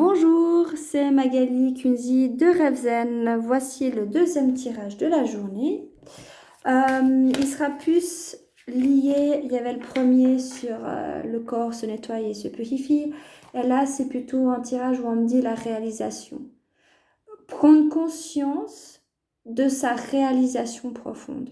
Bonjour, c'est Magali Kunzi de Revzen. Voici le deuxième tirage de la journée. Il sera plus lié, il y avait le premier sur le corps se nettoie et se purifie. Et là, c'est plutôt un tirage où on me dit la réalisation. Prendre conscience de sa réalisation profonde.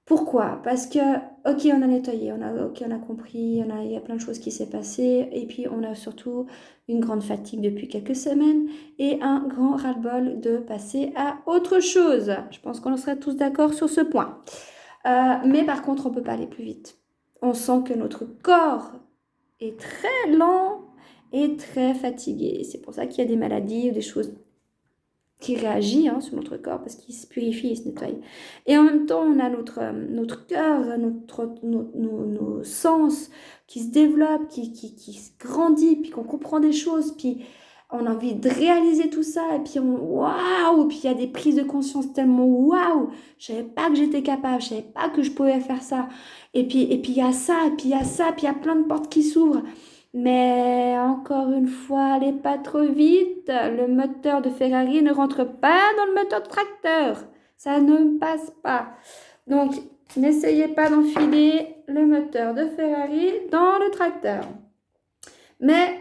Pourquoi? Parce que, ok, on a nettoyé, on a compris, il y a plein de choses qui s'est passé, et puis on a surtout une grande fatigue depuis quelques semaines et un grand ras-le-bol de passer à autre chose. Je pense qu'on serait tous d'accord sur ce point. Mais par contre, on ne peut pas aller plus vite. On sent que notre corps est très lent et très fatigué. C'est pour ça qu'il y a des maladies ou des choses qui réagit sur notre corps parce qu'il se purifie, il se nettoie. Et en même temps, on a notre cœur, nos sens qui se développent, qui se grandit, puis qu'on comprend des choses, puis on a envie de réaliser tout ça, et puis waouh, puis il y a des prises de conscience tellement waouh, je savais pas que j'étais capable, je savais pas que je pouvais faire ça, et puis il y a ça, et puis il y a ça, puis il y a plein de portes qui s'ouvrent. Mais encore une fois, allez pas trop vite. Le moteur de Ferrari ne rentre pas dans le moteur de tracteur. Ça ne passe pas. Donc, n'essayez pas d'enfiler le moteur de Ferrari dans le tracteur. Mais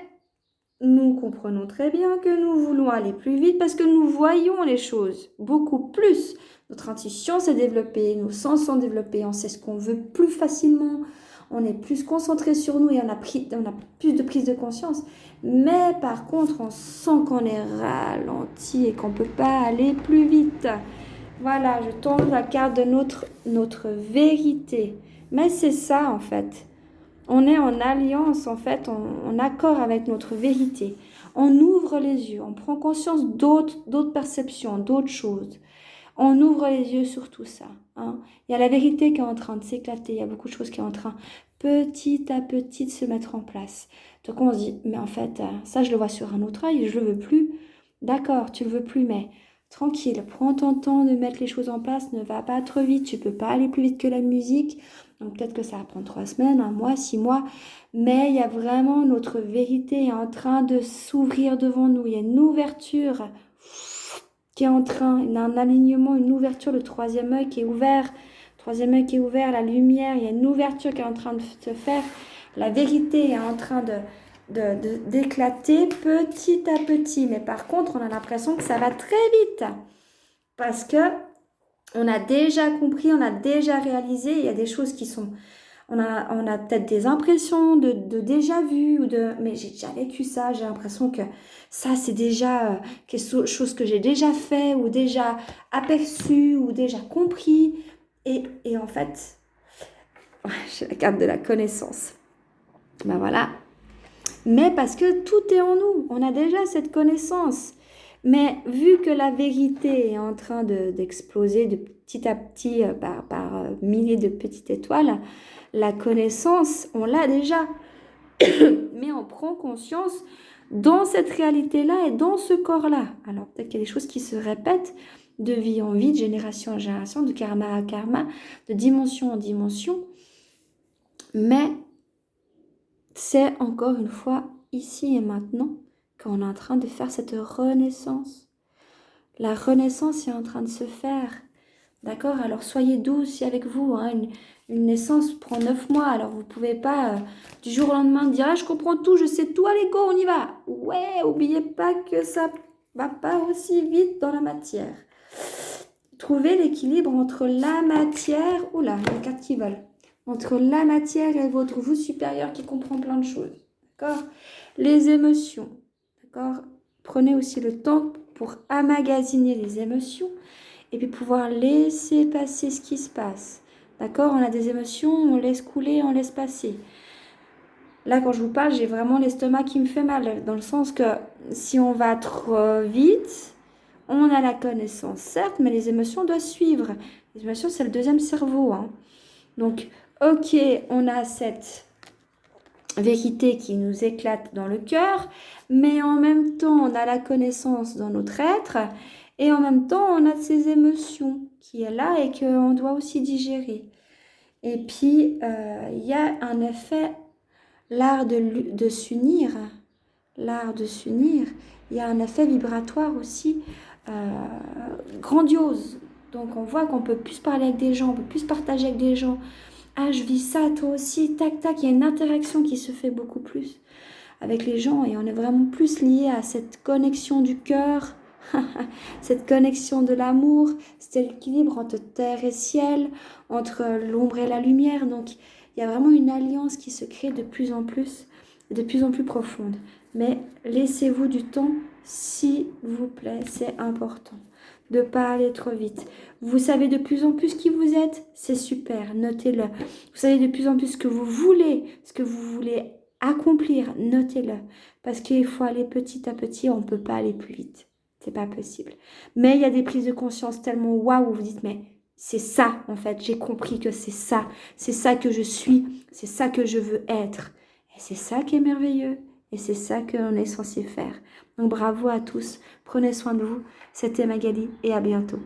nous comprenons très bien que nous voulons aller plus vite parce que nous voyons les choses beaucoup plus. Notre intuition s'est développée, nos sens sont développés, on sait ce qu'on veut plus facilement. On est plus concentré sur nous et on a plus de prise de conscience. Mais par contre, on sent qu'on est ralenti et qu'on ne peut pas aller plus vite. Voilà, je tourne la carte de notre vérité. Mais c'est ça en fait. On est en alliance, en fait, en accord avec notre vérité. On ouvre les yeux, on prend conscience d'autres perceptions, d'autres choses. On ouvre les yeux sur tout ça. Il y a la vérité qui est en train de s'éclater, il y a beaucoup de choses qui sont en train petit à petit de se mettre en place. Donc on se dit, mais en fait, ça je le vois sur un autre œil, je le veux plus. D'accord, tu le veux plus, mais tranquille, prends ton temps de mettre les choses en place, ne va pas trop vite, tu peux pas aller plus vite que la musique. Donc peut-être que ça va prendre 3 semaines, 1 mois, 6 mois, mais il y a vraiment notre vérité en train de s'ouvrir devant nous. Il y a une ouverture qui est en train, il y a un alignement, une ouverture, le troisième œil qui est ouvert, la lumière, il y a une ouverture qui est en train de se faire, la vérité est en train d'éclater petit à petit. Mais par contre, on a l'impression que ça va très vite parce que on a déjà compris, on a déjà réalisé, il y a des choses qui sont... On a peut-être des impressions de déjà vu, mais j'ai déjà vécu ça, j'ai l'impression que ça c'est déjà quelque chose que j'ai déjà fait, ou déjà aperçu, ou déjà compris. Et en fait, j'ai la carte de la connaissance. Ben voilà. Mais parce que tout est en nous, on a déjà cette connaissance. Mais vu que la vérité est en train d'exploser de petit à petit par milliers de petites étoiles, la connaissance, on l'a déjà. Mais on prend conscience dans cette réalité-là et dans ce corps-là. Alors peut-être qu'il y a des choses qui se répètent de vie en vie, de génération en génération, de karma à karma, de dimension en dimension. Mais c'est encore une fois ici et maintenant qu'on est en train de faire cette renaissance. La renaissance est en train de se faire. D'accord? Alors soyez doux aussi avec vous. Une naissance prend 9 mois. Alors vous ne pouvez pas du jour au lendemain dire ah, je comprends tout, je sais tout, allez go, on y va. Ouais, n'oubliez pas que ça va pas aussi vite dans la matière. Trouvez l'équilibre entre la matière, oula, il y a 4 qui volent, entre la matière et votre vous supérieur qui comprend plein de choses. D'accord? Les émotions. D'accord? Prenez aussi le temps pour emmagasiner les émotions et puis pouvoir laisser passer ce qui se passe. D'accord? On a des émotions, on laisse couler, on laisse passer. Là, quand je vous parle, j'ai vraiment l'estomac qui me fait mal, dans le sens que si on va trop vite, on a la connaissance, certes, mais les émotions doivent suivre. Les émotions, c'est le deuxième cerveau. Donc, ok, on a cette vérité qui nous éclate dans le cœur, mais en même temps, on a la connaissance dans notre être, et en même temps, on a ces émotions qui est là et qu'on doit aussi digérer. Et puis, il y a un effet, l'art de s'unir l'art de s'unir, il y a un effet vibratoire aussi grandiose. Donc on voit qu'on peut plus parler avec des gens, on peut plus partager avec des gens. Ah, je vis ça, toi aussi, tac, tac, il y a une interaction qui se fait beaucoup plus avec les gens et on est vraiment plus lié à cette connexion du cœur, cette connexion de l'amour, c'est l'équilibre entre terre et ciel, entre l'ombre et la lumière. Donc il y a vraiment une alliance qui se crée de plus en plus profonde. Mais laissez-vous du temps, s'il vous plaît, c'est important de ne pas aller trop vite. Vous savez de plus en plus qui vous êtes, c'est super, notez-le. Vous savez de plus en plus ce que vous voulez accomplir, notez-le. Parce qu'il faut aller petit à petit, on ne peut pas aller plus vite. C'est pas possible. Mais il y a des prises de conscience tellement waouh, où vous dites, mais c'est ça en fait, j'ai compris que c'est ça que je suis, c'est ça que je veux être. Et c'est ça qui est merveilleux. Et c'est ça qu'on est censé faire. Donc bravo à tous, prenez soin de vous. C'était Magali et à bientôt.